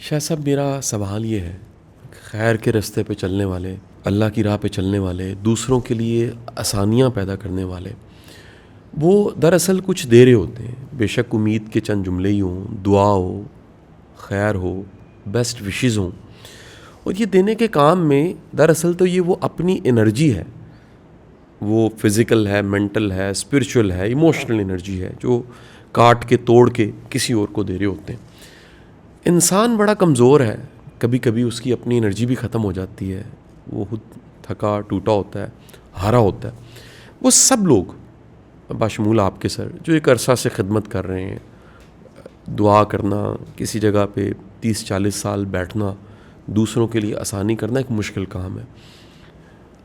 شاہ صاحب میرا سوال یہ ہے، خیر کے رستے پہ چلنے والے، اللہ کی راہ پہ چلنے والے، دوسروں کے لیے آسانیاں پیدا کرنے والے، وہ دراصل کچھ دے رہے ہوتے ہیں، بے شک امید کے چند جملے ہی ہوں، دعا ہو، خیر ہو، بیسٹ وشز ہوں، اور یہ دینے کے کام میں دراصل تو یہ وہ اپنی انرجی ہے، وہ فزیکل ہے، مینٹل ہے، اسپرچول ہے، ایموشنل انرجی ہے، جو کاٹ کے توڑ کے کسی اور کو دے رہے ہوتے ہیں۔ انسان بڑا کمزور ہے، کبھی کبھی اس کی اپنی انرجی بھی ختم ہو جاتی ہے، وہ خود تھکا ٹوٹا ہوتا ہے، ہارا ہوتا ہے۔ وہ سب لوگ بشمول آپ کے سر جو ایک عرصہ سے خدمت کر رہے ہیں، دعا کرنا، کسی جگہ پہ 30-40 سال بیٹھنا، دوسروں کے لیے آسانی کرنا ایک مشکل کام ہے۔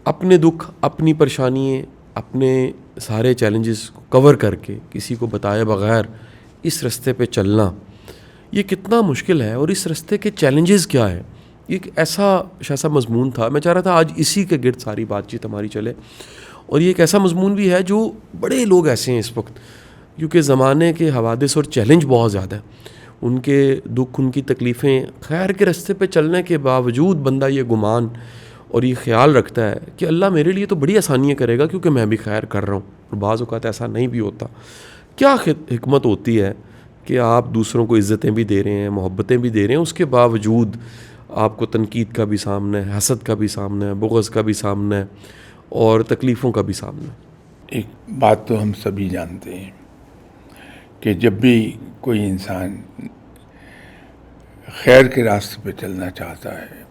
اپنے دکھ، اپنی پریشانیاں، اپنے سارے چیلنجز کو کور کر کے کسی کو بتائے بغیر اس رستے پہ چلنا یہ کتنا مشکل ہے، اور اس رستے کے چیلنجز کیا ہے۔ یہ ایک ایسا شاہ صاحب مضمون تھا، میں چاہ رہا تھا آج اسی کے گرد ساری بات چیت ہماری چلے، اور یہ ایک ایسا مضمون بھی ہے جو بڑے لوگ ایسے ہیں اس وقت، کیونکہ زمانے کے حوادث اور چیلنج بہت زیادہ ہیں، ان کے دکھ، ان کی تکلیفیں، خیر کے رستے پہ چلنے کے باوجود بندہ یہ گمان اور یہ خیال رکھتا ہے کہ اللہ میرے لیے تو بڑی آسانیاں کرے گا کیونکہ میں بھی خیر کر رہا ہوں، اور بعض اوقات ایسا نہیں بھی ہوتا۔ کیا حکمت ہوتی ہے کہ آپ دوسروں کو عزتیں بھی دے رہے ہیں، محبتیں بھی دے رہے ہیں، اس کے باوجود آپ کو تنقید کا بھی سامنا ہے، حسد کا بھی سامنا ہے، بغض کا بھی سامنا ہے، اور تکلیفوں کا بھی سامنا ہے۔ ایک بات تو ہم سبھی جانتے ہیں کہ جب بھی کوئی انسان خیر کے راستے پہ چلنا چاہتا ہے،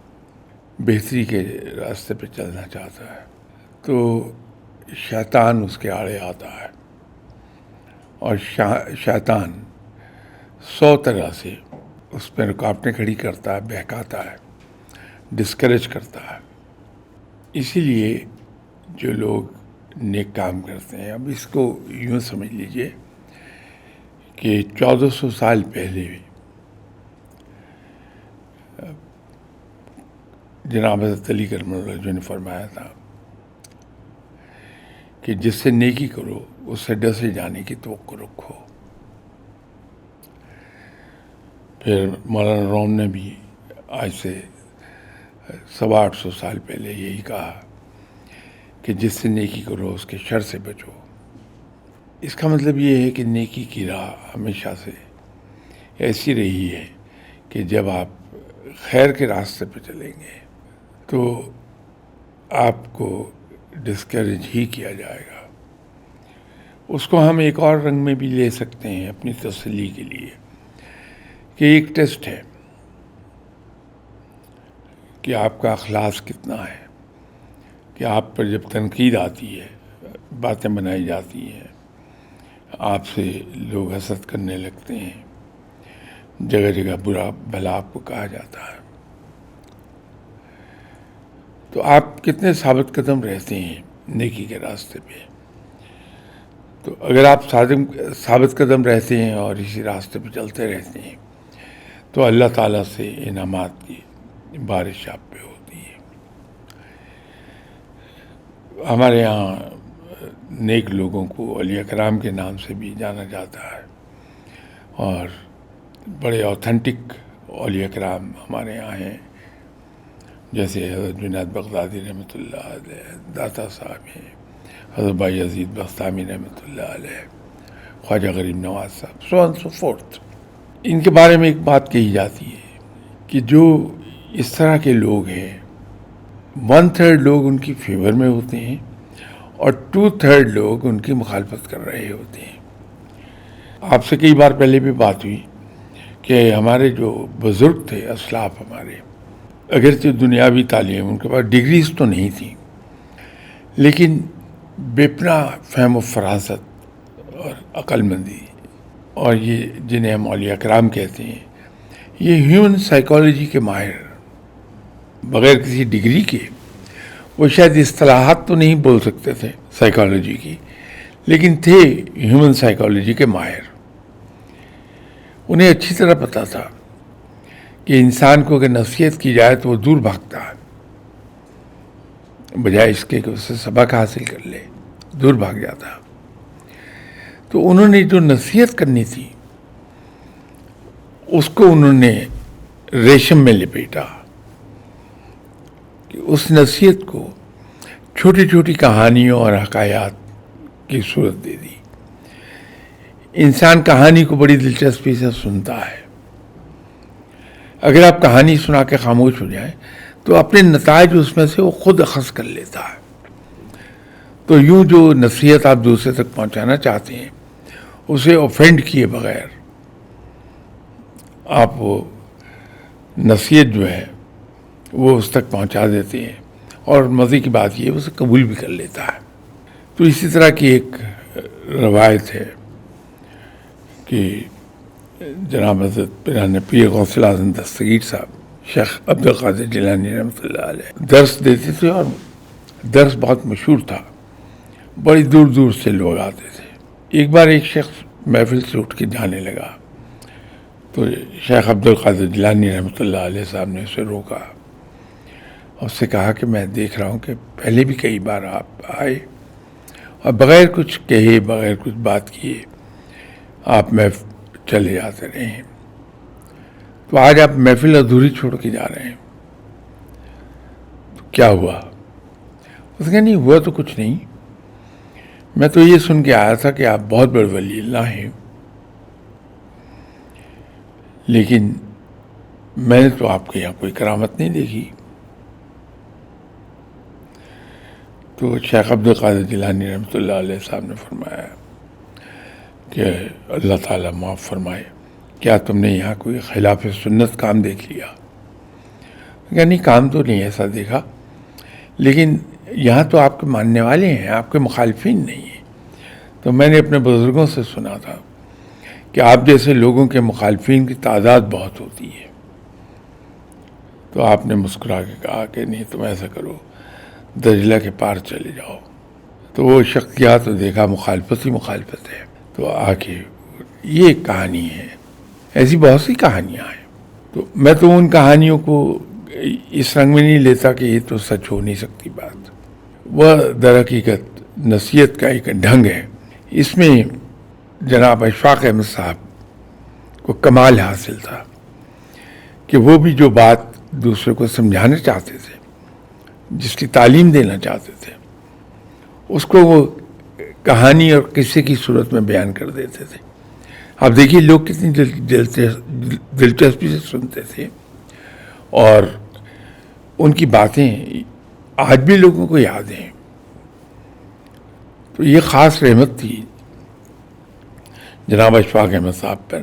بہتری کے راستے پہ چلنا چاہتا ہے، تو شیطان اس کے آڑے آتا ہے، اور شیطان 100 طرح سے اس پہ رکاوٹیں کھڑی کرتا ہے، بہکاتا ہے، ڈسکریج کرتا ہے۔ اسی لیے جو لوگ نیک کام کرتے ہیں، اب اس کو یوں سمجھ لیجئے کہ 1400 سال پہلے جناب حضرت علی کرم اللہ وجہہ نے فرمایا تھا کہ جس سے نیکی کرو اس سے ڈسے جانے کی توقع رکھو۔ پھر مولانا روم نے بھی آج سے 850 سال پہلے یہی کہا کہ جس سے نیکی کرو اس کے شر سے بچو۔ اس کا مطلب یہ ہے کہ نیکی کی راہ ہمیشہ سے ایسی رہی ہے کہ جب آپ خیر کے راستے پہ چلیں گے تو آپ کو ڈسکریج ہی کیا جائے گا۔ اس کو ہم ایک اور رنگ میں بھی لے سکتے ہیں اپنی تسلی کے لیے، کہ ایک ٹیسٹ ہے کہ آپ کا اخلاص کتنا ہے، کہ آپ پر جب تنقید آتی ہے، باتیں بنائی جاتی ہیں، آپ سے لوگ حسد کرنے لگتے ہیں، جگہ جگہ برا بھلا آپ کو کہا جاتا ہے، تو آپ کتنے ثابت قدم رہتے ہیں نیکی کے راستے پہ۔ تو اگر آپ ثابت قدم رہتے ہیں اور اسی راستے پہ چلتے رہتے ہیں تو اللہ تعالیٰ سے انعامات کی بارش آپ پہ ہوتی ہے۔ ہمارے یہاں نیک لوگوں کو اولیاء کرام کے نام سے بھی جانا جاتا ہے، اور بڑے اوتھینٹک اولیاء کرام ہمارے یہاں ہیں، جیسے حضرت جنید بغدادی رحمۃ اللہ علیہ، داتا صاحب ہیں، حضرت بھائی عزیز بستامی رحمۃ اللہ علیہ، خواجہ غریب نواز صاحب، سو آن سو فورتھ۔ ان کے بارے میں ایک بات کہی جاتی ہے کہ جو اس طرح کے لوگ ہیں، 1/3 لوگ ان کی فیور میں ہوتے ہیں اور 2/3 لوگ ان کی مخالفت کر رہے ہوتے ہیں۔ آپ سے کئی بار پہلے بھی بات ہوئی کہ ہمارے جو بزرگ تھے، اسلاف ہمارے، اگرچہ دنیاوی تعلیم ان کے پاس ڈگریز تو نہیں تھیں، لیکن بے پناہ فہم و فراست اور عقل مندی، اور یہ جنہیں ہم اولیاء کرام کہتے ہیں، یہ ہیومن سائیکالوجی کے ماہر، بغیر کسی ڈگری کے، وہ شاید اصطلاحات تو نہیں بول سکتے تھے سائیکالوجی کی، لیکن تھے ہیومن سائیکالوجی کے ماہر۔ انہیں اچھی طرح پتہ تھا کہ انسان کو اگر نصیحت کی جائے تو وہ دور بھاگتا ہے، بجائے اس کے کہ اس سے سبق حاصل کر لے، دور بھاگ جاتا۔ تو انہوں نے جو نصیحت کرنی تھی اس کو انہوں نے ریشم میں لپیٹا کہ اس نصیحت کو چھوٹی چھوٹی کہانیوں اور حکایات کی صورت دے دی. انسان کہانی کو بڑی دلچسپی سے سنتا ہے. اگر آپ کہانی سنا کے خاموش ہو جائیں تو اپنے نتائج اس میں سے وہ خود اخذ کر لیتا ہے. تو یوں جو نصیحت آپ دوسرے تک پہنچانا چاہتے ہیں اسے اوفینڈ کیے بغیر آپ وہ نصیحت جو ہے وہ اس تک پہنچا دیتے ہیں, اور مزے کی بات یہ اسے قبول بھی کر لیتا ہے. تو اسی طرح کی ایک روایت ہے کہ جناب حضرت پیران پیر غوث اعظم دستگیر صاحب شیخ عبد القادر جیلانی رحمۃ اللہ علیہ درس دیتے تھے, اور درس بہت مشہور تھا, بڑی دور دور سے لوگ آتے تھے. ایک بار ایک شخص محفل سے اٹھ کے جانے لگا تو شیخ عبد القادر جیلانی رحمۃ اللہ علیہ صاحب نے اسے روکا اور اس سے کہا کہ میں دیکھ رہا ہوں کہ پہلے بھی کئی بار آپ آئے اور بغیر کچھ کہے, بغیر کچھ بات کیے آپ چلے جاتے رہے ہیں, تو آج آپ محفل ادھوری چھوڑ کے جا رہے ہیں, تو کیا ہوا؟ اس نے کہا نہیں ہوا تو کچھ نہیں, میں تو یہ سن کے آیا تھا کہ آپ بہت بڑے ولی اللہ ہیں, لیکن میں نے تو آپ کے یہاں کوئی کرامت نہیں دیکھی. تو شیخ عبد القادر جیلانی رحمۃ اللہ علیہ صاحب نے فرمایا کہ اللہ تعالیٰ معاف فرمائے, کیا تم نے یہاں کوئی خلاف سنت کام دیکھ لیا؟ یعنی کام تو نہیں ایسا دیکھا, لیکن یہاں تو آپ کے ماننے والے ہیں, آپ کے مخالفین نہیں ہیں. تو میں نے اپنے بزرگوں سے سنا تھا کہ آپ جیسے لوگوں کے مخالفین کی تعداد بہت ہوتی ہے. تو آپ نے مسکرا کے کہا کہ نہیں تم ایسا کرو, دجلہ کے پار چلے جاؤ. تو وہ شخص کیا تو دیکھا مخالفت ہی مخالفت ہے. تو آ کے یہ ایک کہانی ہے, ایسی بہت سی کہانیاں ہیں. تو میں تو ان کہانیوں کو اس رنگ میں نہیں لیتا کہ یہ تو سچ ہو نہیں سکتی بات. وہ در حقیقت نصیحت کا ایک ڈھنگ ہے. اس میں جناب اشفاق احمد صاحب کو کمال حاصل تھا کہ وہ بھی جو بات دوسرے کو سمجھانا چاہتے تھے, جس کی تعلیم دینا چاہتے تھے, اس کو وہ کہانی اور قصے کی صورت میں بیان کر دیتے تھے. آپ دیکھیے لوگ کتنی دلچسپی سے سنتے تھے, اور ان کی باتیں آج بھی لوگوں کو یاد ہیں. تو یہ خاص رحمت تھی جناب اشفاق احمد صاحب پر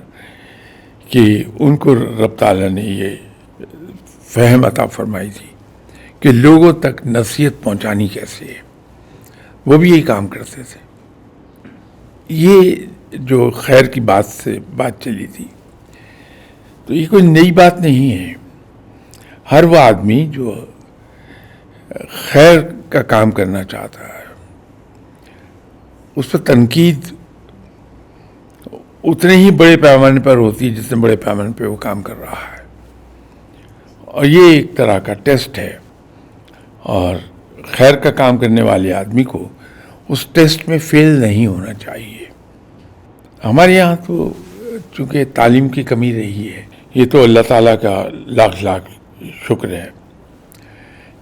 کہ ان کو رب تعالیٰ نے یہ فہم عطا فرمائی تھی کہ لوگوں تک نصیحت پہنچانی کیسے ہے. وہ بھی یہی کام کرتے تھے. یہ جو خیر کی بات سے بات چلی تھی, تو یہ کوئی نئی بات نہیں ہے. ہر وہ آدمی جو خیر کا کام کرنا چاہتا ہے اس پر تنقید اتنے ہی بڑے پیمانے پر ہوتی ہے جتنے بڑے پیمانے پہ وہ کام کر رہا ہے. اور یہ ایک طرح کا ٹیسٹ ہے, اور خیر کا کام کرنے والے آدمی کو اس ٹیسٹ میں فیل نہیں ہونا چاہیے. ہمارے یہاں تو چونکہ تعلیم کی کمی رہی ہے, یہ تو اللہ تعالیٰ کا لاکھ لاکھ شکر ہے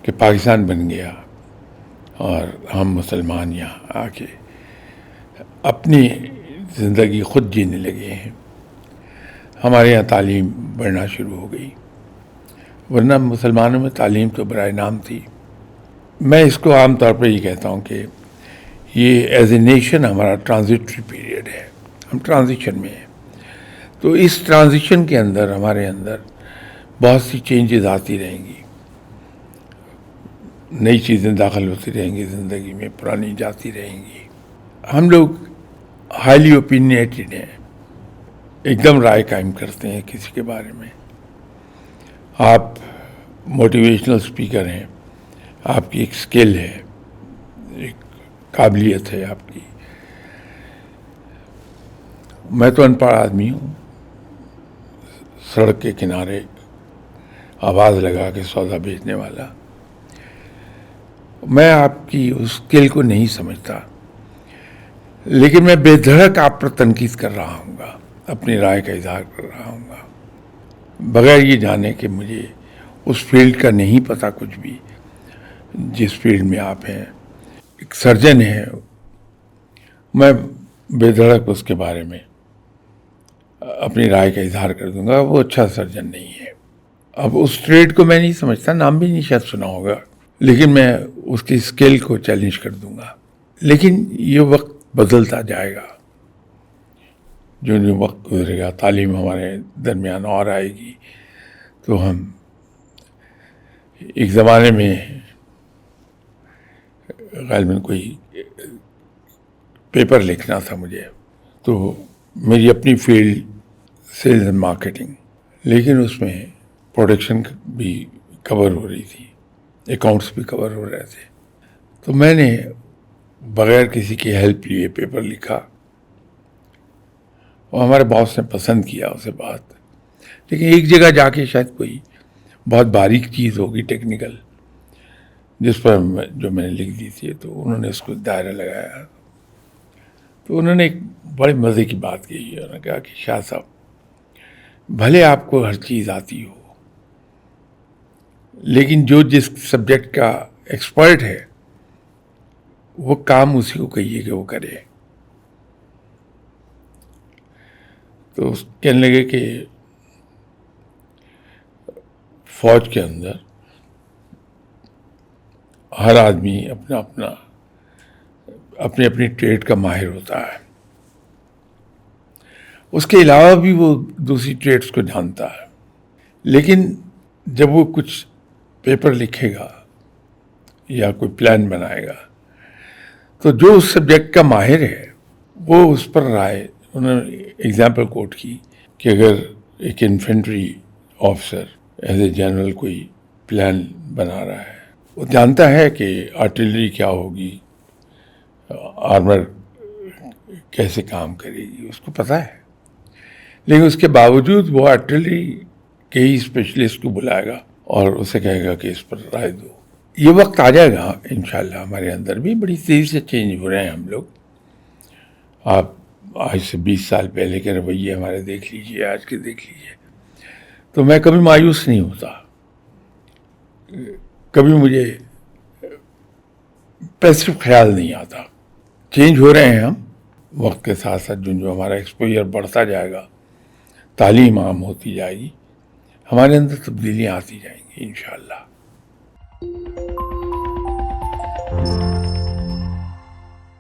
کہ پاکستان بن گیا اور ہم مسلمان یہاں آ کے اپنی زندگی خود جینے لگے ہیں. ہمارے یہاں تعلیم بڑھنا شروع ہو گئی, ورنہ مسلمانوں میں تعلیم تو برائے نام تھی. میں اس کو عام طور پر یہ کہتا ہوں کہ یہ ایز اے نیشن ہمارا ٹرانزٹری پیریڈ ہے, ہم ٹرانزیشن میں ہیں. تو اس ٹرانزیشن کے اندر ہمارے اندر بہت سی چینجز آتی رہیں گی, نئی چیزیں داخل ہوتی رہیں گی زندگی میں, پرانی جاتی رہیں گی. ہم لوگ ہائیلی اوپینیٹڈ ہیں, ایک دم رائے قائم کرتے ہیں کسی کے بارے میں. آپ موٹیویشنل اسپیکر ہیں, آپ کی ایک اسکل ہے, ایک قابلیت ہے آپ کی. میں تو ان پڑھ آدمی ہوں, سڑک کے کنارے آواز لگا کے سودا بیچنے والا. میں آپ کی اس اسکل کو نہیں سمجھتا, لیکن میں بے دھڑک آپ پر تنقید کر رہا ہوں گا, اپنی رائے کا اظہار کر رہا ہوں گا. اور یہ ایک طرح کا ٹیسٹ ہے. جو خیر کی بات سے بات چلی تھی جناب اشفاق احمد صاحب پر کہ ان کو رب تعالیٰ نے یہ فہم عطا فرمائی تھی کہ لوگوں تک نصیحت پہنچانی کیسے ہے. وہ بھی یہی کام کرتے تھے. بغیر یہ جانے کہ مجھے اس فیلڈ کا نہیں پتہ کچھ بھی جس فیلڈ میں آپ ہیں. ایک سرجن ہے، میں بے دھڑک اس کے بارے میں اپنی رائے کا اظہار کر دوں گا، وہ اچھا سرجن نہیں ہے. اب اس ٹریڈ کو میں نہیں سمجھتا، نام بھی نہیں شاید سنا ہوگا، لیکن میں اس کی اسکل کو چیلنج کر دوں گا. لیکن یہ وقت بدلتا جائے گا، جو وقت گزرے گا، تعلیم ہمارے درمیان اور آئے گی، تو ہم ایک زمانے میں غالباً کوئی پیپر لکھنا تھا مجھے، تو میری اپنی فیلڈ سیلز اینڈ مارکیٹنگ، لیکن اس میں پروڈکشن بھی کور ہو رہی تھی، اکاؤنٹس بھی کور ہو رہے تھے. تو میں نے بغیر کسی کی ہیلپ لیے پیپر لکھا، اور ہمارے باس نے پسند کیا اسے بات. لیکن ایک جگہ جا کے شاید کوئی بہت باریک چیز ہوگی ٹیکنیکل، جس پر جو میں نے لکھ دی تھی، تو انہوں نے اس کو دائرہ لگایا. تو انہوں نے ایک بڑے مزے کی بات کہی. انہوں نے کہا کہ شاہ صاحب، بھلے آپ کو ہر چیز آتی ہو، لیکن جو جس سبجیکٹ کا ایکسپرٹ ہے وہ کام اسی کو کہیے کہ وہ کرے. تو کہنے لگے کہ فوج کے اندر ہر آدمی اپنی اپنی ٹریڈ کا ماہر ہوتا ہے، اس کے علاوہ بھی وہ دوسری ٹریڈس کو جانتا ہے. لیکن جب وہ کچھ پیپر لکھے گا یا کوئی پلان بنائے گا، تو جو اس سبجیکٹ کا ماہر ہے وہ اس پر رائے. انہوں نے ایگزامپل کوٹ کی کہ اگر ایک infantry officer as a general کوئی پلان بنا رہا ہے، وہ جانتا ہے کہ آرٹلری کیا ہوگی، آرمر کیسے کام کرے گی، اس کو پتہ ہے. لیکن اس کے باوجود وہ آرٹلری کے ہی اسپیشلسٹ کو بلائے گا اور اسے کہے گا کہ اس پر رائے دو. یہ وقت آ جائے گا انشاءاللہ. ہمارے اندر بھی بڑی تیزی سے چینج ہو رہے ہیں ہم لوگ. آپ آج سے 20 سال پہلے کے رویے ہمارے دیکھ لیجئے، آج کے دیکھ لیجئے. تو میں کبھی مایوس نہیں ہوتا، کبھی مجھے پیسو خیال نہیں آتا. چینج ہو رہے ہیں ہم وقت کے ساتھ ساتھ. جو ہمارا ایکسپوجر بڑھتا جائے گا، تعلیم عام ہوتی جائے گی، ہمارے اندر تبدیلیاں آتی جائیں گی انشاءاللہ.